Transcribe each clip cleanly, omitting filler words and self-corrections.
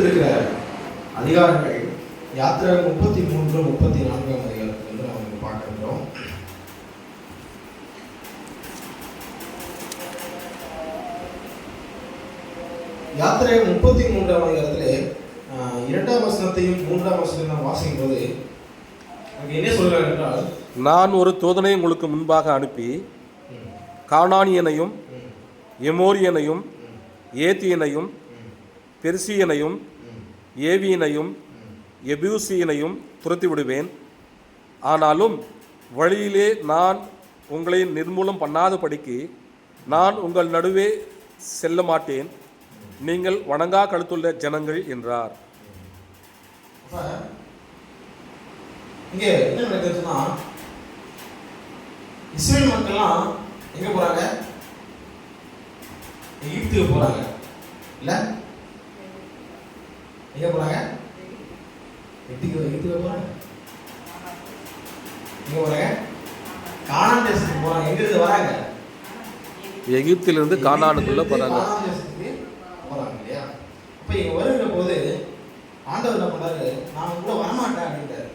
இருக்கிற அதிகாரங்கள் யாத்திரை 33, 34 அதிகாரத்திலிருந்து நாம் பார்க்கின்றோம். யாத்திரை 33 அதிகாரத்திலே 2ஆம் வசனத்தையும் 3ஆம் வசனத்தையும் நாம் வாசிக்கும் போது என்ன சொல்கிறார் என்றால், நான் ஒரு தூதனை உங்களுக்கு முன்பாக அனுப்பி கானானியனையும் எமோரியனையும் ஏத்தியனையும் பெர்சியனையும் ஏவியனையும் எபூசியனையும் துரத்தி விடுவேன். ஆனாலும் வழியிலே நான் உங்களை நிர்மூலம் பண்ணாதபடிக்கு நான் உங்கள் நடுவே செல்ல மாட்டேன். நீங்கள் வணங்கா கழுத்துள்ள ஜனங்கள் என்றார். இங்கே என்ன நடக்குதுன்னா, இஸ்ரேல் மக்கள்லாம் எங்க போறாங்க? எகிப்துக்கு போறாங்க. இல்ல எங்க போறாங்க? எகிப்துக்கு போறாங்க. எங்க போறாங்க? கானான் தேசத்துக்கு போறாங்க. எங்க இருந்து வராங்க? எகிப்திலிருந்து கானானுக்குள்ள போறாங்க. கானான் தேசத்துக்கு போறாங்க இல்லையா? அப்ப இங்க வருகிற போது ஆண்டவர் என்ன பண்றாரு? நான் கூட வரமாட்டேன் அப்படின்றாரு.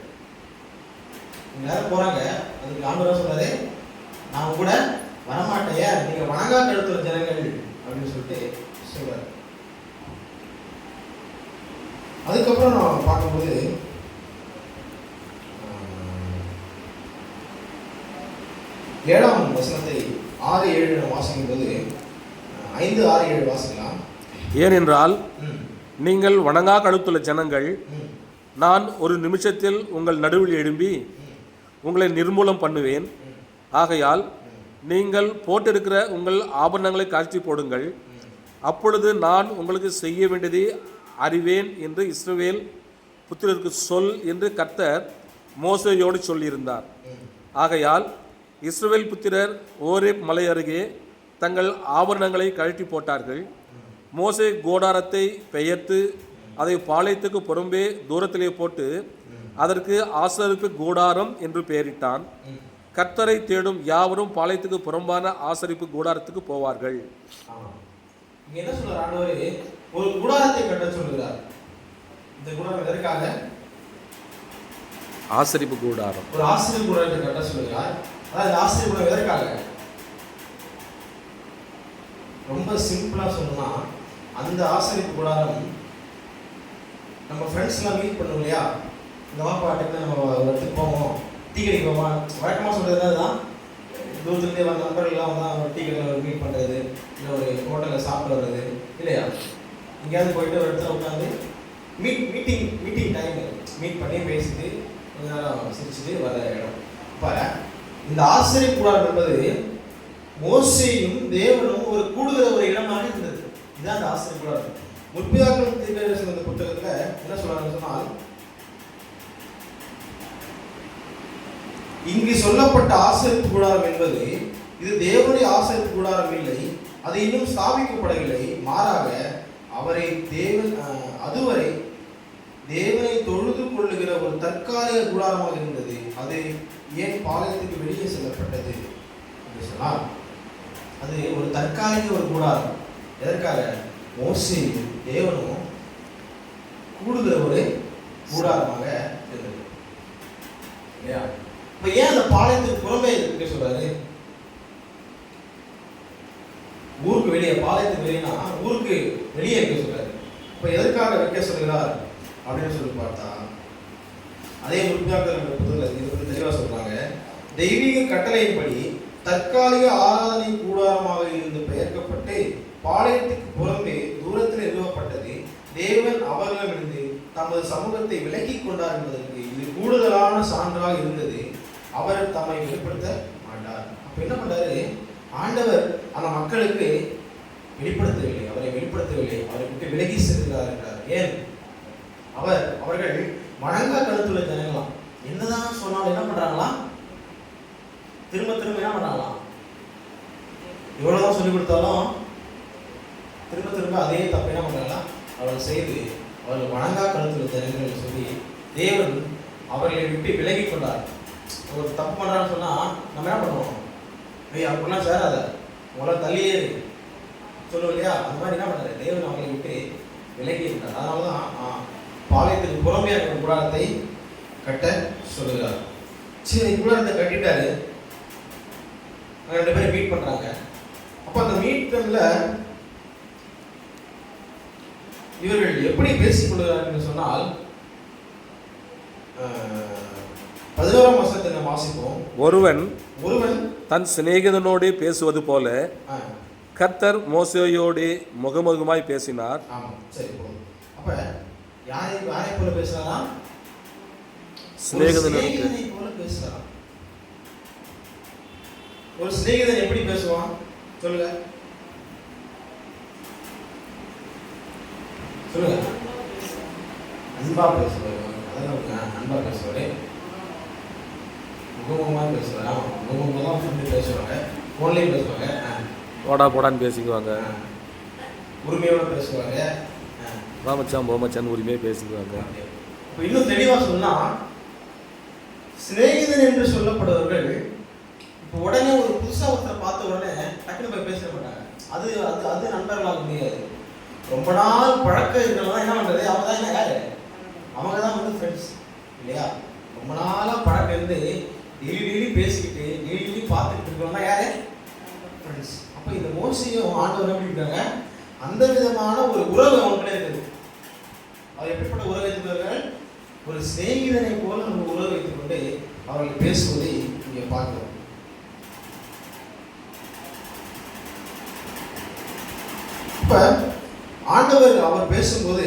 எல்லாரும் போறாங்க. அதுக்கு ஆண்டவர் சொல்றாரு, நான் கூட வரமாட்டேயா, நீங்க வணங்கா கழுத்துள்ள ஜனங்கள் அப்படின்னு சொல்லிட்டு சொல்றாரு. அதுக்கப்புறம் நம்ம பார்க்கும்போது 7ஆம் வசனத்தை 6, 7 வாசிக்கும் போது 5, 6, 7 வாசிக்கலாம். ஏனென்றால் நீங்கள் வணங்கா கழுத்துள்ள ஜனங்கள், நான் ஒரு நிமிஷத்தில் உங்கள் நடுவில் எழும்பி உங்களை நிர்மூலம் பண்ணுவேன். ஆகையால் நீங்கள் போட்டிருக்கிற உங்கள் ஆபரணங்களை காட்சி போடுங்கள். அப்பொழுது நான் உங்களுக்கு செய்ய வேண்டியதை அறிவேன் என்று இஸ்ரவேல் புத்திரருக்கு சொல் என்று கர்த்தர் மோசேயோடு சொல்லியிருந்தார். ஆகையால் இஸ்ரவேல் புத்திரர் ஓரேப் மலை அருகே தங்கள் ஆபரணங்களை கழட்டி போட்டார்கள். மோசே கூடாரத்தை பெயர்த்து அதை பாளையத்துக்கு புறம்பே தூரத்திலே போட்டு அதற்கு ஆசரிப்பு கூடாரம் என்று பெயரிட்டான். கர்த்தரை தேடும் யாவரும் பாளையத்துக்கு புறம்பான ஆசரிப்பு கூடாரத்துக்கு போவார்கள். என்ன சொல்றார் ஆண்டவர்? ஒரு கூடாரத்தை கட்ட சொல்கிறார். இந்த கூடாரம் எதற்காக? ஆசரிப்பு கூடாரம். ஒரு ஆசரிப்பு கூடாரத்தை கட்ட சொல்கிறார். அதாவது ஆசரிப்பு கூடாரம் எதற்காக? ரொம்ப சிம்பிளா சொல்லணும்னா, அந்த ஆசரிப்பு கூடாரம் நம்ம ஃப்ரெண்ட்ஸ்லாம் மீட் பண்ணுவோம் இல்லையா? இந்த வாப்பாட்டுக்கு நம்ம ஒரு இடத்துக்கு போவோம், டீ கடைக்கு போவோம். வழக்கமாக சொல்கிறது தான், தூரத்துலேயே வந்த நண்பர்கள்லாம் வந்தால் டீ கடையில் மீட் பண்ணுறது, இல்லை ஒரு ஹோட்டலில் சாப்பிட வர்றது இல்லையா? எங்கேயாவது போயிட்டு ஒரு இடத்துல உட்காந்து மீட்டிங் டைம் மீட் பண்ணி பேசிட்டு கொஞ்ச நேரம் சிரிச்சுட்டு வர இடம். இப்போ இந்த ஆசிரியர் கூடாரம் என்பது மோசேயும் தேவனும் ஒரு கூடுதல் ஒரு இடமாக இருந்தது. இதுதான் அந்த ஆசிரியர் கூடாரம். முற்பிதாக்கள் தீர்க்கதரிசன இந்த புத்தகத்துல என்ன சொல்றாங்கன்னு சொன்னால், இங்கு சொல்லப்பட்ட ஆசரிப்பு கூடாரம் என்பது இது தேவனுடைய ஆசரிப்பு கூடாரம் இல்லை, அது இன்னும் ஸ்தாபிக்கப்படவில்லை. மாறாக அதுவரை தேவனை தொழுது கொள்ளுகிற ஒரு தற்காலிக கூடாரமாக இருந்தது. அது ஏன் பாளையத்துக்கு வெளியே செல்லப்பட்டது என்று சொன்னால், அது ஒரு தற்காலிக ஒரு கூடாரம். எதற்காக? மோசேயும் தேவனும் கூடுகிற ஒரு கூடாரமாக இருந்தது. இப்ப ஏன் அந்த பாளையத்துக்கு புறமே இருக்க சொல்றாரு? ஊருக்கு வெளியே, பாளையத்துக்கு வெளியேனா ஊருக்கு வெளியே இருக்க சொல்றாரு. இப்ப எதற்காக வைக்க சொல்கிறார் அப்படின்னு சொல்லி பார்த்தா, அதே முற்பிதாக்கள் தெளிவா சொல்றாங்க. தெய்வீக கட்டளையின்படி தற்காலிக ஆராதனை கூடாரமாக இருந்து பெயர்க்கப்பட்டு பாளையத்துக்கு புறம்பே தூரத்தில் நிறுவப்பட்டது. தேவன் அவர்களிடமிருந்து தமது சமூகத்தை விலக்கிக் கொண்டார் என்பதற்கு இது கூடுதலான சான்றாக இருந்தது. அவர் தம்மை வெளிப்படுத்த மாட்டார். அப்ப என்ன பண்றாரு? ஆண்டவர் அந்த மக்களுக்கு வெளிப்படுத்தவில்லை, அவரை வெளிப்படுத்தவில்லை, அவரை விட்டு விலகி செல்கிறார் என்றார். ஏன்? அவர்கள் வணங்கா கழுத்துள்ள ஜனங்களாம். என்னதான் சொன்னாலும் என்ன பண்றாங்களாம்? திரும்ப திரும்ப என்ன பண்ணாங்களாம்? எவ்வளவுதான் சொல்லிக் கொடுத்தாலும் திரும்ப திரும்ப அதே தப்பு என்ன பண்றாங்களாம் அவர்கள் செய்து அவர்கள் வணங்கா கழுத்துள்ள ஜனங்கள் சொல்லி தேவன் அவர்களை விட்டு விலகி கொண்டார். ஒரு தப்பு பண்றான்னு சொன்னா நம்ம என்ன பண்ணுவோம்? அப்படிலாம் சேராத, உங்களை தள்ளியே சொல்லுவோம் இல்லையா? அந்த மாதிரி என்ன பண்றாரு? தேவன் அவங்களை விட்டு விலகி இருந்தார். அதனாலதான் பாளையத்துக்கு புறம்பே அந்த கூடாரத்தை கட்ட சொல்லுகிறார். சரி, கூடாரத்தை கட்டிட்டாரு. ரெண்டு பேரும் மீட் பண்றாங்க. அப்ப அந்த மீட்ல இவர்கள் எப்படி பேசிக் கொள்கிறார்கள் என்று சொன்னால் 11ஆம் வசனத்தை நாம் வாசிப்போம். ஒருவன் தன் சிநேகிதனோடு பேசுவது போல கர்த்தர் மோசேயோடு முகமுகமாய் பேசினார். சரி, அப்ப யாரை போல பேசுறாரா? சிநேகிதனை போல பேசுறாரா? ஒரு சிநேகிதன் எப்படி பேசுவான் சொல்லுங்க? சொல்லுங்க. அன்பா பேசுவாரு. அதெல்லாம் அன்பா பேசுவாரு. முகமுகமா பேசுவாரு. முகமுகமா பேசுவாங்க. போன்லயும் பேசுவாங்க. போடா போடான்னு பேசிக்குவாங்க. உரிமையோட பேசுவாங்க. ராமச்சான் போமச்சான் உரிமையை பேசிக்குவாங்க. இன்னும் தெளிவா சொன்னா, சிநேகிதன் என்று சொல்லப்படுவர்கள் இப்போ உடனே ஒரு புதுசா ஒருத்தரை பார்த்த உடனே டக்குனு போய் பேச மாட்டாங்க. அது அது அது நண்பர்களாக முடியாது. ரொம்ப நாள் பழக்கம் இருக்கிறவங்க என்ன பண்றது? அவங்க தான் யாரு? அவங்க தான் வந்து ஃப்ரெண்ட்ஸ் இல்லையா? ரொம்ப நாளா பழக்கம் இருந்து டெய்லி பேசிக்கிட்டு டெய்லி பார்த்துக்கிட்டு இருக்கவங்க யாரு? ஃப்ரெண்ட்ஸ். அப்போ இந்த மோசையும் ஆண்டவர் எப்படி இருக்காங்க? அந்த விதமான ஒரு உறவு அவங்களே இருக்குது. அவர் எப்படிப்பட்ட உறவு வைத்திருக்கிறார்கள்? ஒரு சிநேகிதனை போல நம்ம உறவு வைத்துக் கொண்டு அவர்கள் பேசுவதை இங்கே பார்க்கிறோம். இப்ப ஆண்டவர் அவர் பேசும்போது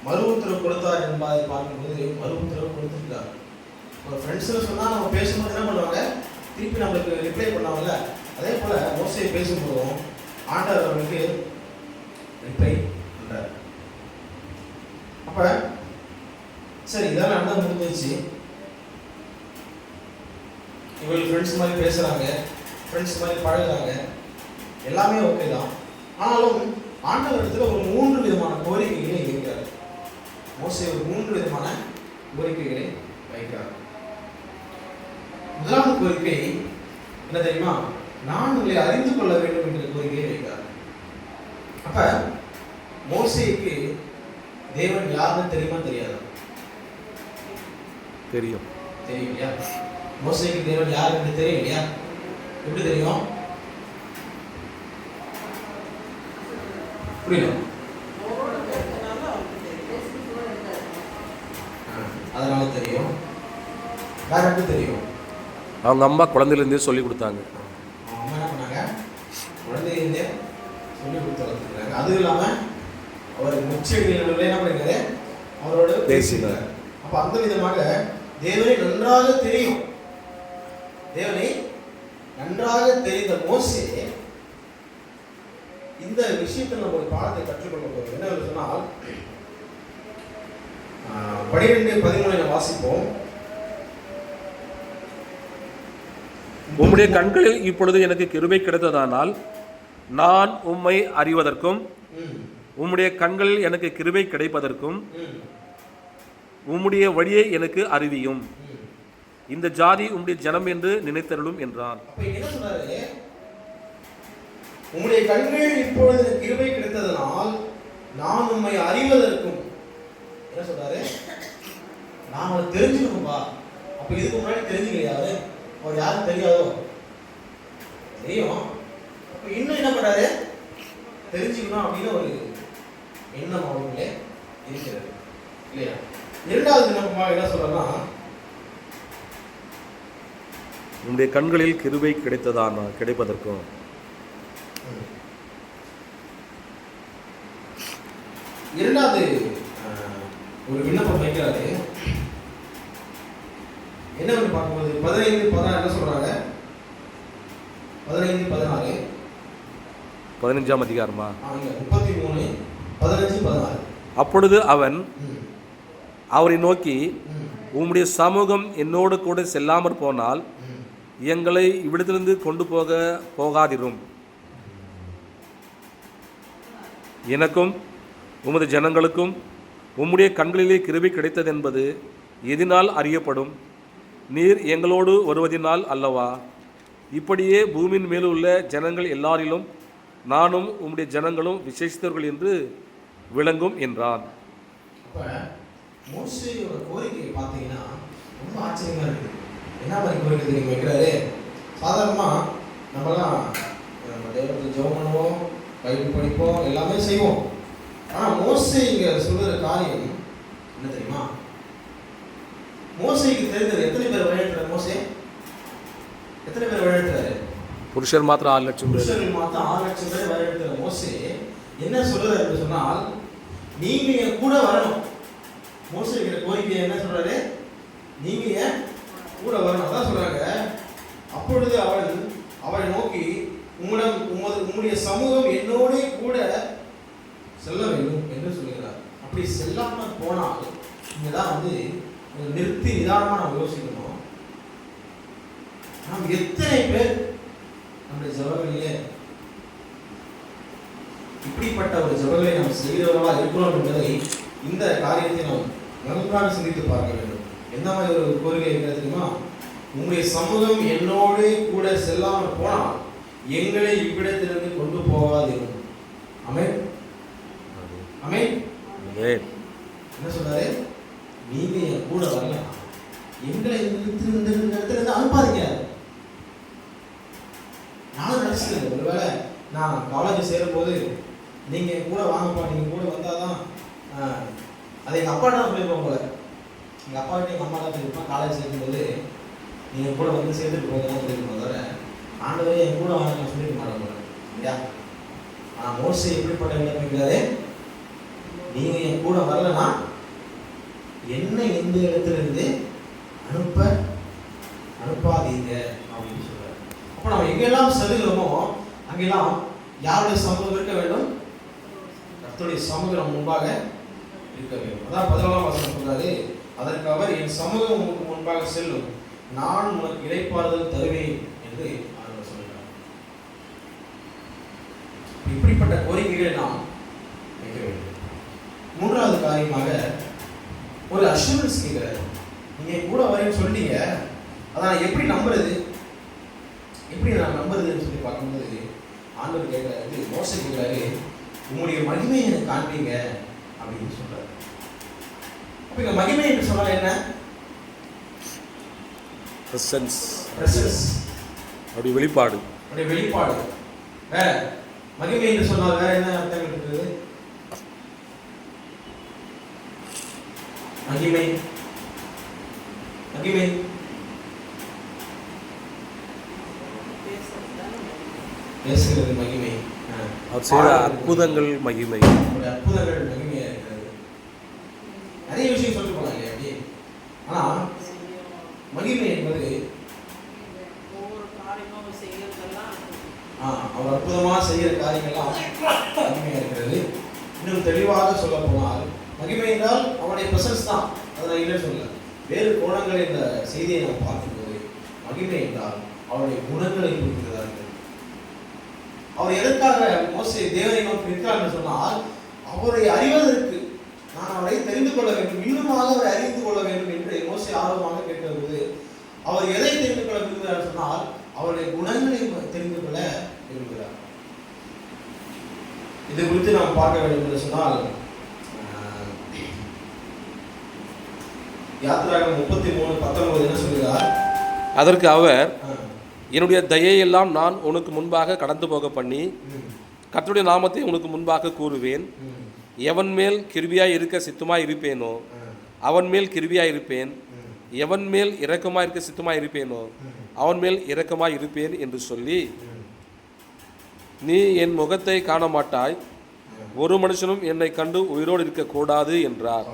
மறு உத்தரவு கொடுத்தார் என்பதை பார்க்கும்போது மறு உத்தரவு கொடுத்துருக்கார். ஒரு ஃப்ரெண்ட்ஸ்னு சொன்னால் நம்ம பேசும்போது என்ன பண்ணுவாங்க? திருப்பி நம்மளுக்கு ரிப்ளை பண்ணுவாங்கல்ல. அதே போல மோசே பேசும்போதும் ஆண்டவர் அவர்களுக்கு ரிப்ளை பண்றார். அப்ப சரி, இதெல்லாம் நடந்து முடிஞ்சிச்சு. இவங்க ஃப்ரெண்ட்ஸ் மாதிரி பேசுறாங்க, ஃப்ரெண்ட்ஸ் மாதிரி பழகுறாங்க, எல்லாமே ஓகே தான். ஆனாலும் ஆண்டவரிடத்துல ஒரு 3 விதமான கோரிக்கைகளை வைக்கிறார். மோசே ஒரு 3 விதமான கோரிக்கைகளை வைக்கிறார். முதலாவது கோரிக்கை என்ன தெரியுமா? நான் உங்களை அறிந்து கொள்ள வேண்டும் என்ற கோரிக்கையை வைக்கிறார். அப்ப மோசேக்கு தேவன் யாருன்னு தெரியுமா தெரியாதா? தெரியும் இல்லையா? மோசேக்கு தேவன் யார் என்று தெரியும் இல்லையா? எப்படி தெரியும்? புரியல? அதனால தெரியும். வேற எப்படி தெரியும்? அவங்க அம்மா குழந்தையிலேருந்தே சொல்லி கொடுத்தாங்க. அவங்க என்ன பண்ணாங்க? குழந்தையிலேருந்தே சொல்லி கொடுத்தாங்க. அதுவும் இல்லாம அவர் முச்செடிகளில் என்ன பண்ணிருக்காரு? அவரோட பேசினார். அப்ப அந்த விதமாக தேவனை நன்றாக தெரியும். தேவனை நன்றாக தெரிந்த மோசே இந்த விஷயத்தில் நம்ம ஒரு பாடத்தை கற்றுக்கொள்ள போறோம். என்ன சொன்னால் 12:13 வாசிப்போம். உம்முடைய கண்களில் இப்பொழுது எனக்கு கிருபை கிடைத்ததானால் நான் உம்மை அறிவதற்கும் உம்முடைய கண்களில் எனக்கு கிருபை கிடைப்பதற்கும் உம்முடைய வழியை எனக்கு அறிவியும். இந்த ஜாதி உம்முடைய ஜனம் என்று நினைத்தருளும் என்றான். உம்முடைய கண்களில் இப்பொழுது கிருபை கிடைத்ததனால் நான் உம்மை அறிவதற்கும். என்ன சொல்றாரு? நான் அவனை தெரிஞ்சுக்கணும்பா. அப்ப இதுக்கு முன்னாடி தெரிஞ்சுக்கலையாவது? அவர் யாரும் தெரியாதோ? தெரியும். அப்ப இன்னும் என்ன பண்றாரு? தெரிஞ்சுக்கணும் அப்படின்னு ஒரு எண்ணம் அவங்களே இருக்கிறது இல்லையா? இரண்டாவது விண்ணப்பமாக என்ன சொல்றேன்னா, உம்முடைய கண்களில் கிருபை கிடைப்பதற்கும். இரண்டாவது ஒரு விண்ணப்பம் வைக்கிறாரு. என்ன பார்க்கும்போது 15-16 என்ன சொல்றாங்க? 15-16 15ஆம் அதிகாரமா? 33-15-16. அப்பொழுது அவன் அவரை நோக்கி, உம்முடைய சமூகம் என்னோடு கூட செல்லாமற் போனால் எங்களை இவ்விடத்திலிருந்து கொண்டு போகாதிரும். எனக்கும் உமது ஜனங்களுக்கும் உம்முடைய கண்களிலே கிருபை கிடைத்தது என்பது எதினால் அறியப்படும்? நீர் எங்களோடு வருவதினால் அல்லவா? இப்படியே பூமியின் மேலுள்ள ஜனங்கள் எல்லாரிலும் நானும் உம்முடைய ஜனங்களும் விசேஷித்தவர்கள் என்று விளங்கும் என்றான். அப்ப மோசேயோட கோரிக்கையை பார்த்தீங்கன்னா ரொம்ப ஆச்சரியமா இருக்கு. என்ன மாதிரி கோரிக்கை தெரியுமா வைக்கிறாரு? சாதாரணமா நம்மலாம் நம்ம தேவத்தை ஜெபம் பண்ணுவோம், பைபிள் படிப்போம், எல்லாமே செய்வோம். ஆனா மோசே இங்க சொல்ற காரியம் என்ன தெரியுமா? மோசேக்கு தெரிந்தது எத்தனை பேர் வழிநடத்துறாரு? மோசே எத்தனை பேர் வழிநடத்துறாரு? புருஷர் மாத்திரம் 6 லட்சம் பேர். புருஷர்கள் மாத்திரம் 6 லட்சம் பேர் வழிநடத்துற மோசே என்ன சொல்றாரு என்று சொன்னால், நீங்க என் கூட வரணும். மோசே கிட்ட கோரிக்கை என்ன சொல்றாரு? நீங்க என் கூட வரணும். அதான் சொல்றாங்க. அப்பொழுது அவரை நோக்கி உம்முடைய சமூகம் என்னோட கூட செல்ல வேண்டும் என்று சொல்லுகிறார். அப்படி செல்லாம போனால் இங்கதான் நிறுத்தி நிதானமா நம்ம யோசிக்கணும். நாம் எத்தனை பேர் நம்முடைய ஜபங்களிலே இப்படிப்பட்ட ஒரு ஜபங்களை நாம் செய்கிறவர்களா இருக்கிறோம் என்பதை இந்த காரியத்தை நாம் நன்றாக சிந்தித்து பார்க்க வேண்டும். எந்த மாதிரி ஒரு கோரிக்கை இருக்கிறது தெரியுமா? உங்களுடைய சமூகம் என்னோடு கூட செல்லாமல் போனால் எங்களை இவ்விடத்திலிருந்து கொண்டு போகாதீர்கள். ஆமென், ஆமென். என்ன சொல்றாரு? நீங்க என் கூட வரல, எங்களை இந்த இடத்துல அனுப்பாதீங்க. நானும் நினைச்சது, ஒருவேளை நான் காலேஜ் சேரும் போது நீங்க கூட வாங்கப்பா, நீங்க கூட வந்தாதான் அது எங்க அப்பா தான் சொல்லியிருப்போம் போல. எங்க அப்பா கிட்ட எங்க அம்மா தான் சொல்லியிருப்பான், காலேஜ் சேரும்போது நீங்க கூட வந்து சேர்த்துட்டு போகதான் சொல்லியிருப்போம். தவிர ஆண்டவரே என் கூட வாங்க சொல்லியிருக்க மாட்டோம் போல இல்லையா? ஆனா மோசே எப்படிப்பட்ட விண்ணப்பிக்கிறாரு? நீங்க என் கூட வரலன்னா என்ன எந்த இடத்துல இருந்து அனுப்பாதீங்க அப்படின்னு சொல்றாரு. அப்ப நம்ம எங்கெல்லாம் செல்லுகிறோமோ அங்கெல்லாம் யாருடைய சமூகம் இருக்க வேண்டும்? கர்த்தருடைய சமூகம் முன்பாக இருக்க வேண்டும். அதான் 14ஆம் வசனம் சொல்றாரு, அதற்கு அவர் என் சமூகம் உங்களுக்கு முன்பாக செல்லும், நான் உனக்கு இளைப்பாறுதல் தருவேன் என்று ஆண்டவர் சொல்கிறார். இப்படிப்பட்ட கோரிக்கைகளை நாம் வைக்க வேண்டும். மூன்றாவது காரியமாக ஒரு அஷூரன்ஸ் கேட்கிறாரு. நீங்க கூட வரேன்னு சொல்லிட்டீங்க, அதான் எப்படி நம்புறது, எப்படி நான் நம்புறதுன்னு சொல்லி பார்க்கும்போது ஆண்டவர் கேட்கிறாரு, மோசே கேட்கிறாரு, உங்களுடைய மகிமையை எனக்கு காண்பீங்க அப்படின்னு சொல்றாரு. அப்ப இங்க மகிமை என்று சொன்னால் என்ன? பிரசன்ஸ், அப்படி வெளிப்பாடு. வேற மகிமை என்று சொன்னால் வேற என்ன அர்த்தம் இருக்குது? மகிமை பேசுகிறது மகிமை. அவர் செய்த அற்புதங்கள் மகிமை. அற்புதங்கள் மகிமையா இருக்கிறது. நிறைய விஷயம் சொல்லிட்டு போனாங்க அப்படி. ஆனா மகிமை என்பது அவர் அற்புதமா செய்கிற காரியங்கள்லாம் மகிமையா இருக்கிறது. இன்னும் தெளிவாக சொல்ல போனால் மகிமை என்றால் அவருடைய பிரசன்ஸ் தான், அதை நான் இல்லைன்னு சொல்லல. வேறு கோணங்கள் இந்த செய்தியை நாம் பார்க்கும்போது மகிமை என்றால் அவருடைய குணங்களை குறிக்கிறதா இருக்கிறது. அவர் எதற்காக மோசே தேவனை நோக்கி நிற்கிறார் என்று சொன்னால், அவரை அறிவதற்கு, நான் அவரை தெரிந்து கொள்ள வேண்டும், இன்னுமாக அவரை அறிந்து கொள்ள வேண்டும் என்று மோசே ஆர்வமாக கேட்கிற போது அவர் எதை தெரிந்து கொள்ள விரும்புகிறார் சொன்னால் அவருடைய குணங்களை தெரிந்து கொள்ள விரும்புகிறார். இது குறித்து நாம் பார்க்க வேண்டும் என்று சொன்னால் யாத்திராகமம் 33:19 என்ன சொல்கிறார்? அதற்கு அவர், என்னுடைய தயையெல்லாம் நான் உனக்கு முன்பாக கடந்து போக பண்ணி கர்த்தருடைய நாமத்தை உனக்கு முன்பாக கூறுவேன். எவன் மேல் கிருபியாய் இருக்க சித்தமாய் இருப்பேனோ அவன் மேல் கிருபியாய் இருப்பேன், எவன் மேல் இரக்கமாய் இருக்க சித்தமாய் இருப்பேனோ அவன் மேல் இரக்கமாய் இருப்பேன் என்று சொல்லி, நீ என் முகத்தை காண மாட்டாய், ஒரு மனுஷனும் என்னை கண்டு உயிரோடு இருக்கக்கூடாது என்றார்.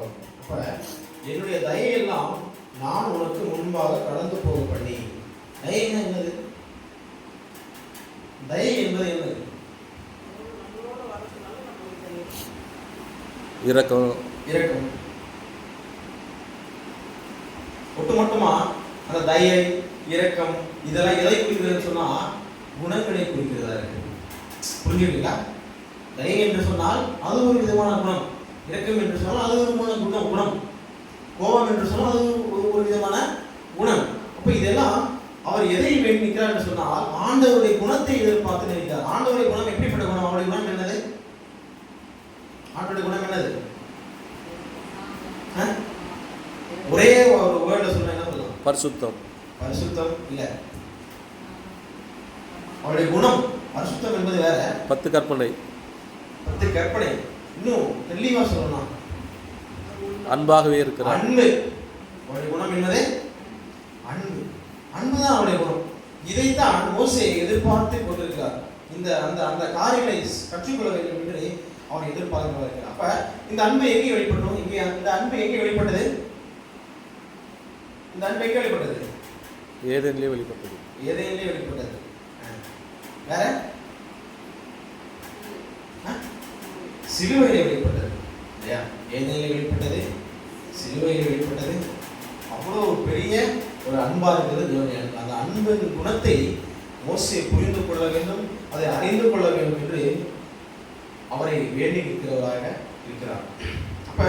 என்னுடைய தயையெல்லாம் நான் உனக்கு முன்பாக கடந்து போக பண்ணி. தயை என்னது? தயை என்பது என்னது? இரக்கம். ஒட்டுமொத்தமா அந்த தயை, இரக்கம் இதெல்லாம் எதை குறிக்கிறதுன்னு சொன்னா குணங்களை குறிக்கிறதா இருக்கு. புரிஞ்சுக்கிட்டீங்களா? தயை என்று சொன்னால் அது ஒரு விதமான குணம், இரக்கம் என்று சொன்னால் அது ஒரு குணம், கோபம் என்று சொன்னால் அது ஒரு விதமான குணம். அப்ப இதெல்லாம் அவர் எதை நிற்கிறார் என்று சொன்னால் ஆண்டவருடைய குணத்தை எதிர்பார்த்து நிற்கிறார். ஆண்டவருடைய குணம் எப்படிப்பட்ட குணம்? பரிசுத்தம். பரிசுத்தம் இல்லை, அவருடைய குணம். பரிசுத்தம் என்பது வேற, 10 கற்பனை, 10 கற்பனை. இன்னும் தெளிவா சொல்லணும், அன்பாகவே இருக்கிறார். அன்பு. அவருடைய குணம் என்பது அன்பு. அன்புதான் அவருடைய குணம். இதைத்தான் மோசே எதிர்பார்த்து கொண்டிருக்கிறார். இந்த அந்த அந்த காரியங்களை கற்றுக்கொள்ள வேண்டும் என்று அவர் எதிர்பார்த்து இருக்கிறார். அப்ப இந்த அன்பு எங்கே வெளிப்பட்டோம்? இங்கே அந்த அன்பு எங்கே வெளிப்பட்டது? இந்த அன்பு எங்கே வெளிப்பட்டது? ஏதேனிலே வெளிப்பட்டது. ஏதேனிலே வெளிப்பட்டது. வேற சிலுவையிலே வெளிப்பட்டது இல்லையா? ஏதேனிலே வெளிப்பட்டது, சிலுவையிலே வெளிப்பட்டது. அவ்வளோ பெரிய ஒரு அன்பா இருக்கிறது தேவனுடைய அன்பு. அந்த அன்பின் குணத்தை மோசே புரிந்து கொள்ள வேண்டும், அதை அறிந்து கொள்ள வேண்டும் என்று அவரை வேண்டி நிற்கிறவராக இருக்கிறார். அப்ப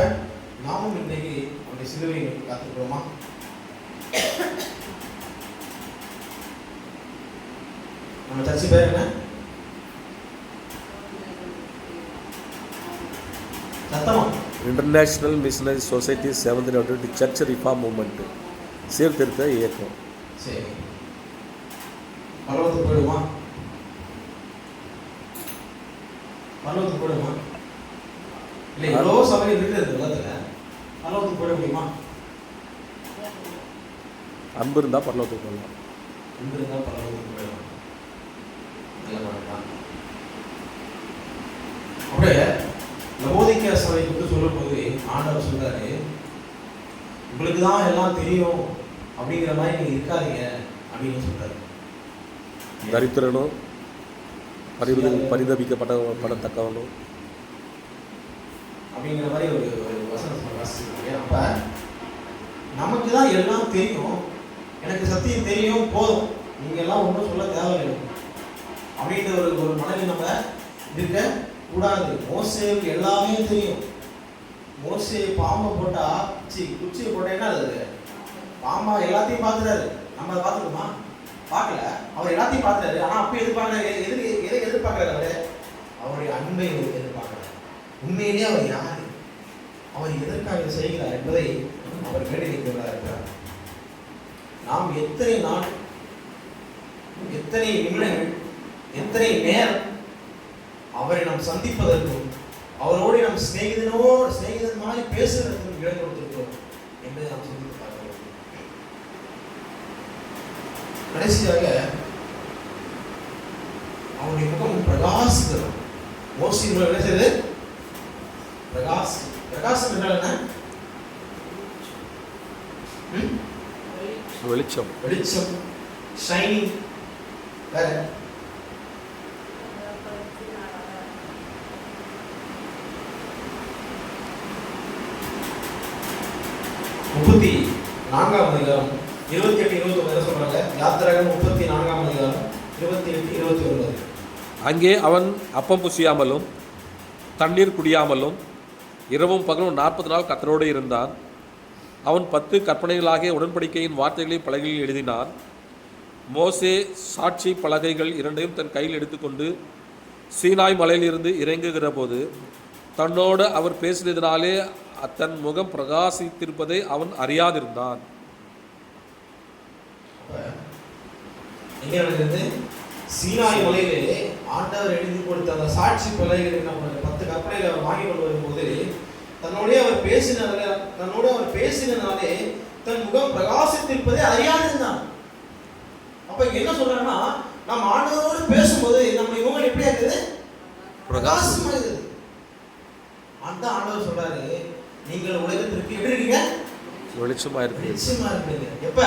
நாமும் இன்றைக்கு அவருடைய சிலுவையை காத்துக்கிறோமா? நம்ம சர்ச்சு பேர் என்ன? சத்தமா? International Missionary Society Seventh Adventist Church Reform Movement, சீர்திருத்த இயக்கம். சரி, பரலோகத்துக்கு போயிடுமா? பரலோகத்துக்கு போயிடுமா? இல்லை, எவ்வளோ சபைகள் இருக்கிறது உலகத்துல, பரலோகத்துக்கு போயிட முடியுமா? அன்பு இருந்தால் பரலோகத்துக்கு போகலாம். அன்பு இருந்தால் பரலோகத்துக்கு போயிடலாம். நல்ல பழக்கம். அப்படியே லவோதிக்கேயா சபை பற்றி சொல்லும்போது ஆண்டவர் சொல்றாரு, உங்களுக்கு தான் எல்லாம் தெரியும் அப்படிங்கிற மாதிரி நீங்க இருக்காதீங்க அப்படின்னு சொல்றாரு. தரித்திரனும் பரிதபிக்கப்படத்தக்கவனும் அப்படிங்கிற மாதிரி ஒரு வசனம் வாசிச்சிருக்காங்க. அப்ப நமக்கு தான் எல்லாம் தெரியும், எனக்கு சத்தியம் தெரியும், போதும், நீங்க எல்லாம் ஒன்றும் சொல்ல தேவையில்லை அப்படின்ற ஒரு மனதில் நம்ம இருக்க கூடாது. மோசேவுக்கு எல்லாமே தெரியும். மோசே பாம்பை போட்டா குச்சியை போட்டேன்னா அது பாம்பா எல்லாத்தையும் பார்த்துறாரு. நம்ம அதை பார்த்துக்கோமா? பார்க்கல. அவர் எல்லாத்தையும் பார்த்துறாரு. ஆனா அப்ப எதிர்பார்க்கறாரு, எதை எதிர்பார்க்கிறாரு? அவருடைய அன்பை எதிர்பார்க்கிறார். உண்மையிலேயே அவர் யாரு, அவர் எதற்காக செய்கிறார் என்பதை அவர் வேண்டி நிற்கிறதா இருக்கிறார். நாம் எத்தனை நாள், எத்தனை நிமிடங்கள், எத்தனை நேரம் அவரை நாம் சந்திப்பதற்கும் அவரோடு நாம் சிநேகிதன் மாதிரி பேசுவதற்கும் இடம் கொடுத்திருக்கிறோம் என்பதை நாம் சிந்தித்து பார்க்க வேண்டும். கடைசியாக அவருடைய முகம் பிரகாசிக்கிறோம். மோசே என்ன செய்து? பிரகாசம் என்றால் என்ன? வெளிச்சம். வெளிச்சம், ஷைனிங். வேற 34ஆம் அதிகாரம் 28-29 என்ன சொல்றாங்க? யாத்திராகமம் 34ஆம் அதிகாரம் 28-29. அங்கே அவன் அப்பம் புசியாமலும் தண்ணீர் குடியாமலும் இரவும் பகலும் 40 நாள் கர்த்தரோடு இருந்தான். அவன் 10 கற்பனைகளாகிய உடன்படிக்கையின் வார்த்தைகளை பலகையில் எழுதினான். மோசே சாட்சி பலகைகள் 2ஐயும் தன் கையில் எடுத்துக்கொண்டு சீனாய் மலையிலிருந்து இறங்குகிற போது தன்னோடு அவர் பேசினதினாலே தன் முகம் பிரகாசித்திருப்பதை அவன் அறியாதிருந்தான். சீனாய் மலையிலே ஆண்டவர் எழுதி கொடுத்த அந்த சாட்சி பலகைகளை நம்ம 10 கற்பனைகளை வாங்கி கொண்டு வரும்போது தன்னோடு அவர் பேசினதாலே தன் முகம் பிரகாசித்திருப்பதை அறியாதிருந்தான். அப்ப என்ன சொல்றாங்கன்னா, நம்ம ஆண்டவரோடு பேசும்போது நம்முடைய முகம் எப்படி இருக்குது? பிரகாசமா இருக்குது. அந்த ஆண்டவர் சொல்றாரு, நீங்கள் உலகத்திற்கு எப்படி இருக்கீங்க? வெளிச்சமா இருக்கீங்க. எப்ப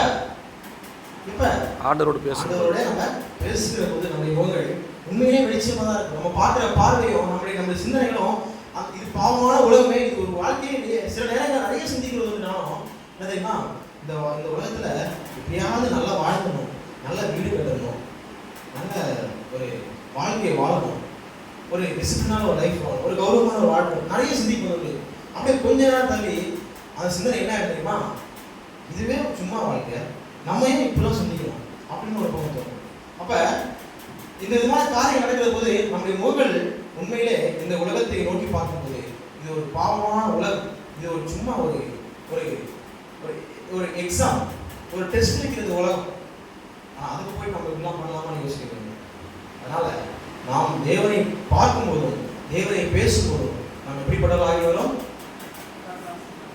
ஆண்டவரோடு பேசும்போது, நம்ம பேசுகிற போது நம்முடைய முகங்கள் உண்மையிலே வெளிச்சமா தான் இருக்கும். நம்ம பார்க்கிற பார்வையும் நம்முடைய சிந்தனைகளும், இது பாவமான உலகமே, இது ஒரு வாழ்க்கையிலேயே சில நேரங்கள் நிறைய சிந்திக்கிறதுனாலும் என்ன தெரியுமா, இந்த உலகத்துல எப்படியாவது நல்லா வாழ்க்கணும், நல்ல வீடு கட்டணும், நல்ல ஒரு வாழ்க்கையை வாழணும், ஒரு டிசிப்ளினான ஒரு லைஃப் வாழணும், ஒரு கௌரவமான ஒரு வாழ்க்கை, நிறைய சிந்திக்கிறது. அப்படியே கொஞ்ச நேரம் தள்ளி அந்த சிந்தனை என்ன தெரியுமா, இதுவே சும்மா வாழ்க்கை, நம்ம ஏன் இப்படிலாம் சிந்திக்கணும் அப்படின்னு ஒரு பக்கம் தோணும். அப்ப இந்த விதமான காரியம் நடக்கிற போது நம்முடைய முகங்கள் உண்மையிலே இந்த உலகத்தை நோக்கி பார்க்கும்போது இது ஒரு பாவமான உலகம், இது ஒரு சும்மா ஒரு ஒரு எக்ஸாம், ஒரு டெஸ்ட் வைக்கிறது உலகம். ஆனால் அதுக்கு போய் நம்ம இப்படிலாம் பண்ணலாமான்னு யோசிக்கணும். அதனால நாம் தேவனை பார்க்கும்போதும் தேவனை பேசும்போதும் நாம் எப்படிப்பட்டவர்களாகி வரும்?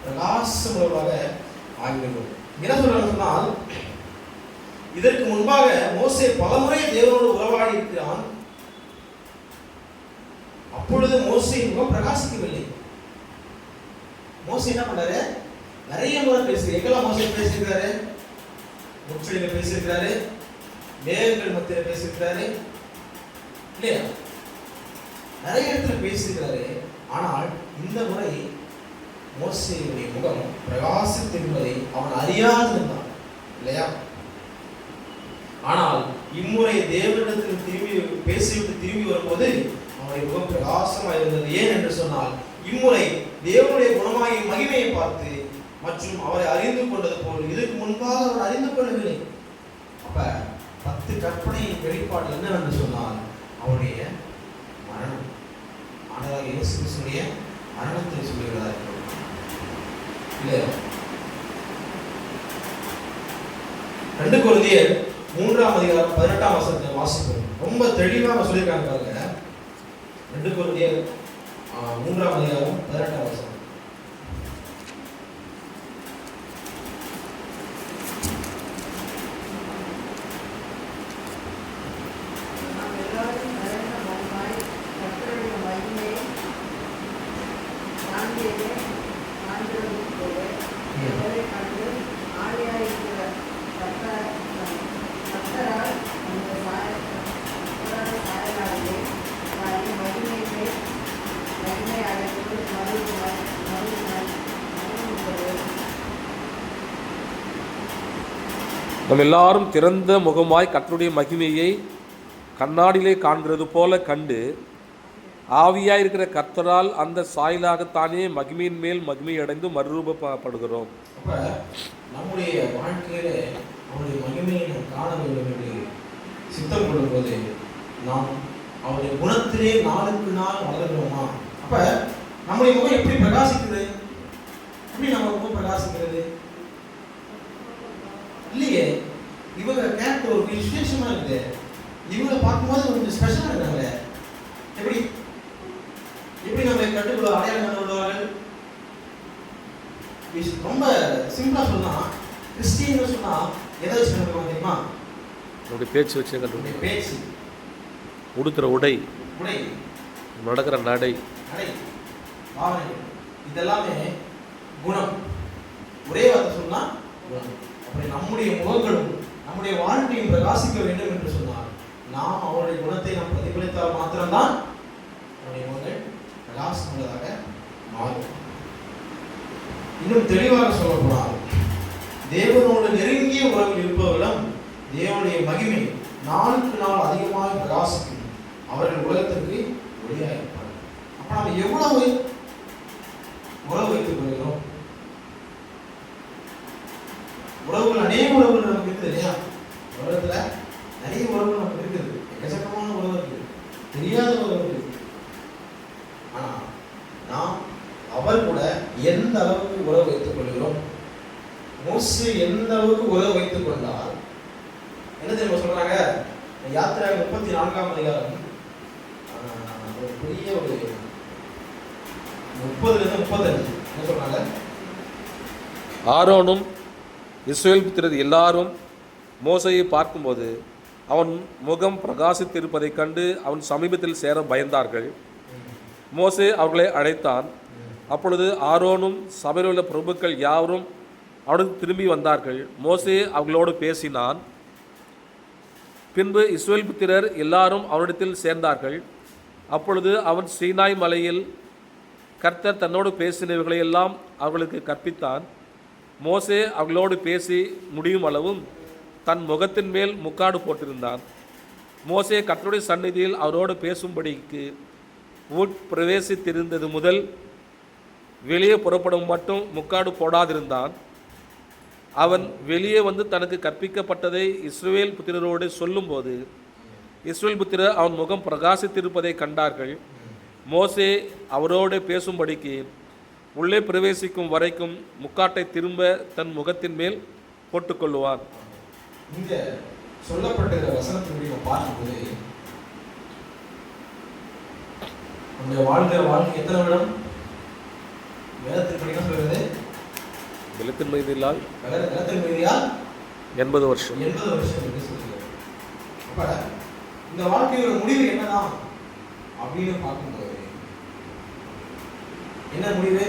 பிரகாசமுள்ளவர்களாக ஆகிவிடும். என்ன சொல்றாங்க சொன்னால், இதற்கு முன்பாக மோசே பலமுறை தேவனோடு உறவாடி இருக்கிறான். அப்பொழுது மோசே முகம் பிரகாசிக்கவில்லை. மோசே என்ன பண்ணாரு? நிறைய முறை பேசி எங்கெல்லாம் மோசே பேசியிருக்காரு? முச்செடியில பேசியிருக்காரு, மேகங்கள் மத்தியில பேசியிருக்காரு இல்லையா? நிறைய இடத்துல பேசியிருக்காரு. ஆனால் இந்த முறை மோசேயுடைய முகம் பிரகாசித்திருப்பதை அவன் அறியாதிருந்தான் இல்லையா? ஆனால் இம்முறை தேவனிடத்தில் திரும்பி பேசிவிட்டு திரும்பி வரும்போது அவனுடைய முகம் பிரகாசமாக இருந்தது. ஏன் என்று சொன்னால், இம்முறை தேவனுடைய குணமாகிய மகிமையை பார்த்து மற்றும் அவரை அறிந்து கொண்டது போல் இதற்கு முன்பாக அவர் அறிந்து கொள்ளவில்லை. அப்ப 10 கற்பனையின் வெளிப்பாடு என்னவென்று சொன்னால், அவருடைய மரணம். ஆண்டவராகிய இயேசு கிறிஸ்துவினுடைய மரணத்தை சொல்லுகிறதா இல்லையா? 2 கொரிந்தியர் 3ஆம் அதிகாரம் 18ஆம் வசனத்தை வாசிப்போம். ரொம்ப தெளிவாக சொல்லியிருக்காங்க பாருங்க. 2 கொரிந்தியர் 3ஆம் அதிகாரம் 18ஆம் வசனம். நம் எல்லாரும் திறந்த முகமாய் கர்த்தருடைய மகிமையை கண்ணாடியிலே காண்கிறது போல கண்டு ஆவியாய் இருக்கிற கர்த்தரால் அந்த சாயலாகத்தானே மகிமையின் மேல் மகிமை அடைந்து மறுரூபப்படுகிறோம். அப்ப நம்முடைய வாழ்க்கையில அவருடைய மகிமையை நாம் காண வேண்டும் என்று சித்தம் கொள்ளும்போது நாம் அவருடைய குணத்திலே நாளுக்கு நாள் வளர்கிறோமா? அப்ப நம்முடைய முகம் எப்படி பிரகாசிக்கிறது? எப்படி நம்ம முகம் பிரகாசிக்கிறது? இல்லையே. இவங்க கேரக்டர் ஒரு விசேஷமா இருக்குது. இவங்களை பார்க்கும்போது கொஞ்சம் ஸ்பெஷலா இருக்காங்க. எப்படி எப்படி நம்ம கட்டுக்குள்ள அடையாளம் கண்டுவிடுவார்கள்? ரொம்ப சிம்பிளா சொன்னா, கிறிஸ்டியன் சொன்னா எதை வச்சு கண்டுபிடிப்பாங்க தெரியுமா? நம்முடைய பேச்சு வச்சு கண்டுபிடிப்பாங்க. பேச்சு, உடுத்துற உடை, நடக்கிற நடை, பாவனை, இதெல்லாமே குணம். ஒரே வார்த்தை சொன்னா குணம். அப்படி நம்முடைய முகங்களும் நம்முடைய வாழ்க்கையும் பிரகாசிக்க வேண்டும் என்று சொன்னால், நாம் அவருடைய குணத்தை நாம் பிரதிபலித்தால் மாத்திரம்தான் நம்முடைய முகங்கள் பிரகாசமுள்ளதாக மாறும். இன்னும் தெளிவாக சொல்ல போனால், தேவனோடு நெருங்கிய உறவில் இருப்பவர்களும் தேவனுடைய மகிமை நாளுக்கு நாள் அதிகமாக பிரகாசிக்கும். அவர்கள் உலகத்திற்கு ஒளியாக இருப்பார்கள். அப்ப நாம் எவ்வளவு உறவு வைத்துக் கொள்கிறோம்? உறவுகள், அநேக உறவுகள் நமக்கு இருக்குது இல்லையா? உலகத்துல நிறைய உறவுகள் நமக்கு இருக்குது. எக்கச்சக்கமான உறவு இருக்கு, தெரியாத உறவு இருக்கு. ஆனா நாம் அவர் கூட எந்த அளவுக்கு உறவு வைத்துக் கொள்கிறோம்? மோசே எந்த அளவுக்கு உறவு வைத்துக் கொண்டால் என்ன தெரியுமா சொல்றாங்க? யாத்திரை 34ஆம் அதிகாரம் ஒரு பெரிய ஒரு 30 35 என்ன சொல்றாங்க? ஆரோனும் இஸ்ரவேல் புத்திரர் எல்லாரும் மோசையை பார்க்கும்போது அவன் முகம் பிரகாசித்திருப்பதைக் கண்டு அவன் சமீபத்தில் சேர பயந்தார்கள். மோசே அவர்களை அழைத்தான். அப்பொழுது ஆரோனும் சபையில் உள்ள பிரபுக்கள் யாவரும் அவனுக்கு திரும்பி வந்தார்கள். மோசே அவர்களோடு பேசினான். பின்பு இஸ்ரவேல் புத்திரர் எல்லாரும் அவனிடத்தில் சேர்ந்தார்கள். அப்பொழுது அவன் சீனாய் மலையில் கர்த்தர் தன்னோடு பேசினவைகளை எல்லாம் அவர்களுக்கு கற்பித்தான். மோசே அவர்களோடு பேசி முடியும் அளவும் தன் முகத்தின் மேல் முக்காடு போட்டிருந்தான். மோசே கர்த்தருடைய சந்நிதியில் அவரோடு பேசும்படிக்கு உட்பிரவேசித்திருந்தது முதல் வெளியே புறப்படும் மட்டும் முக்காடு போடாதிருந்தான். அவன் வெளியே வந்து தனக்கு கற்பிக்கப்பட்டதை இஸ்ரவேல் புத்திரரோடு சொல்லும்போது இஸ்ரவேல் புத்திரர் அவன் முகம் பிரகாசித்திருப்பதை கண்டார்கள். மோசே அவரோடு பேசும்படிக்கு உள்ளே பிரவேசிக்கும் வரைக்கும் முக்காட்டை திரும்ப தன் முகத்தின் மேல் போட்டுக்கொள்ளுவான். இங்க சொல்லப்பட்ட வசனத்தினுடைய நம்ம பார்க்கும்போது நம்முடைய வாழ்க்கை எத்தனை வருடம் வேதத்தின் படி என்ன சொல்றது? வெள்ளத்தின் மீதியால் வேதத்தின் மீதியால் 80 வருஷம். 80 வருஷம் என்று சொல்லுகிறது. அப்ப இந்த வாழ்க்கையோட முடிவு என்னதான் அப்படின்னு பார்க்கும்போது என்ன முடிவு?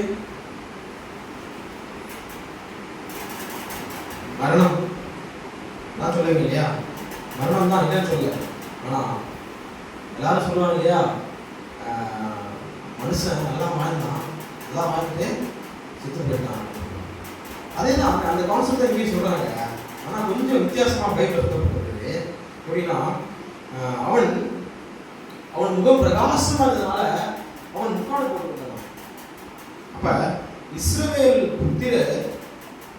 மரணம். நான் சொல்லுவேன் இல்லையா, மரணம் தான் இல்லைன்னு சொல்ல. ஆனா எல்லாரும் சொல்லுவாங்க இல்லையா, மனுஷன் நல்லா வாழ்ந்துட்டு சுத்தம் போயிட்டான். அதே தான் அந்த கான்செப்டை இங்கே சொல்றாங்க. ஆனா கொஞ்சம் வித்தியாசமா பைபிள் சொல்லப்படுது. எப்படின்னா அவன் முகம் பிரகாசமா இருந்ததுனால அவன் முக்காடு போட்டுக்கிட்டான். அப்ப இஸ்ரவேல் புத்திரர்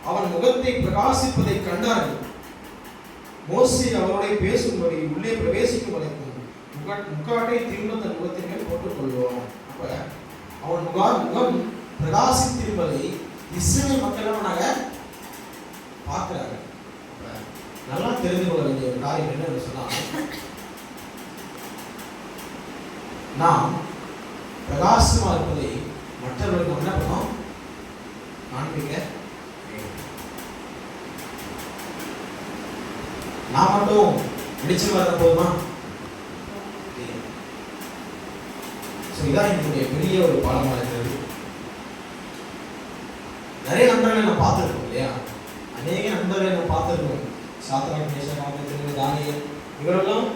அவன் முகத்தை பிரகாசிப்பதை கண்டார்கள். மோசே அவரோட பேசும்படி உள்ளே பிரவேசிக்கும் வரைக்கும் முக்காட்டை திரும்ப தன் முகத்தின் மேல் போட்டுக் கொள்வான். அப்ப அவன் முகம் பிரகாசித்திருப்பதை இஸ்ரவேல் மக்கள் நாங்க பார்க்கிறாங்க. நல்லா தெரிந்து கொள்ள வேண்டிய ஒரு காரியம் என்னன்னு சொன்னா, நாம் பிரகாசமா இருப்பதை மற்றவர்களுக்கு நம்ம என்ன பண்ணோம்? காண்பிக்க. நான் மட்டும் இடிச்சு வர போதுமா? இதான் என்னுடைய பெரிய ஒரு பாடமா இருக்கிறது. நிறைய நண்பர்களை நான் பார்த்துருக்கோம் இல்லையா, அநேக நண்பர்களை நான் பார்த்துருக்கோம். சாத்ராக், மேஷாக், ஆபேத்நேகோ, தானியேல் இவரெல்லாம்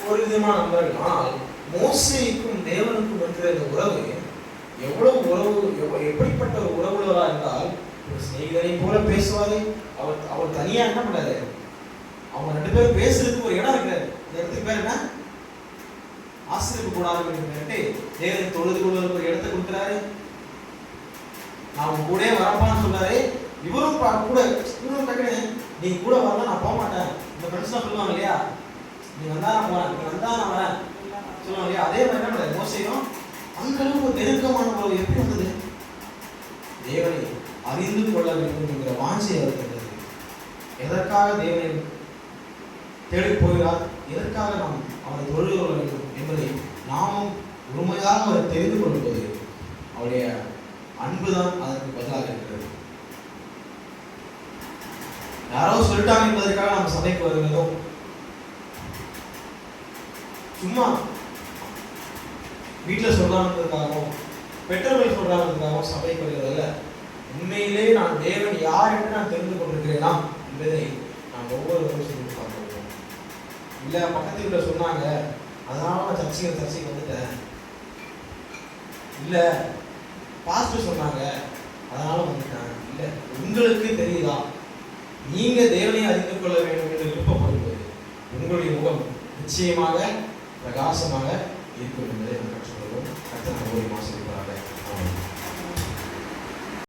ஒரு விதமான நண்பர்கள். ஆனால் மோசேக்கும் தேவனுக்கும் இருக்கிற இந்த உறவு எவ்வளவு உறவு, எப்படிப்பட்ட ஒரு உறவுள்ளவரா இருந்தால், ஒரு சிநேகிதனை போல பேசுவாரு. அவர் தனியா என்ன பண்ணாரு, அவங்க 2 பேரும் பேசுறதுக்கு ஒரு இடம் இருக்காரு. இந்த இடத்துக்கு பேர் என்ன? ஆசிரியப்பு கூடாது. தேவனை தொழுது கொள்வதற்கு ஒரு இடத்தை கொடுக்குறாரு. நான் கூட வரப்பான்னு சொல்றாரு. இவரும் கூட நீ கூட வரலாம், நான் போக மாட்டேன். இந்த ஃப்ரெண்ட்ஸ் தான் சொல்லுவாங்க இல்லையா, நீ வந்தா நான் போறேன், நீ வந்தா நான் வரேன் சொல்லுவாங்க இல்லையா. அதே மாதிரி என்ன பண்ணாரு மோசேயும்? அந்த அளவுக்கு ஒரு நெருக்கமான உறவு எப்படி வந்தது? தேவனை அறிந்து கொள்ள வேண்டும் என்கிற வாஞ்சை இருக்கிறது. எதற்காக தேவனை தேடி போகிறார், எதற்காக நாம் அவரை தொழுது கொள்ள வேண்டும் என்பதை நாமும் உண்மையாக அவரை தெரிந்து கொள்வது அவருடைய அன்புதான் அதற்கு பதிலாக இருக்கிறது. யாரோ சொல்லிட்டாங்க என்பதற்காக நாம் சபைக்கு வருகிறோம், சும்மா வீட்டில் சொல்றாங்கிறதுக்காகவும் பெற்றோர்கள் சொல்றாங்கிறதுக்காகவும் சபைக்கு வருகிறதில்ல. உண்மையிலே நான் தேவன் யார் என்று நான் தெரிந்து கொண்டிருக்கிறேனா என்பதை நான் ஒவ்வொருவரும் சொல்லி பார்க்கிறோம். இல்லை பக்கத்து வீட்டில் சொன்னாங்க அதனால நான் சர்ச்சைக்கு வந்துட்டேன், இல்லை பாஸ்டர் சொன்னாங்க அதனால வந்துட்டேன். இல்லை, உங்களுக்கு தெரியுதா நீங்க தேவனை அறிந்து கொள்ள வேண்டும் என்று விருப்பப்படுவது உங்களுடைய முகம் நிச்சயமாக பிரகாசமாக இருக்கும் என்பதை நாம் கற்றுக்கொள்வோம். கர்த்தர் நம்மை ஆசீர்வதிப்பாராக. ஆமென்.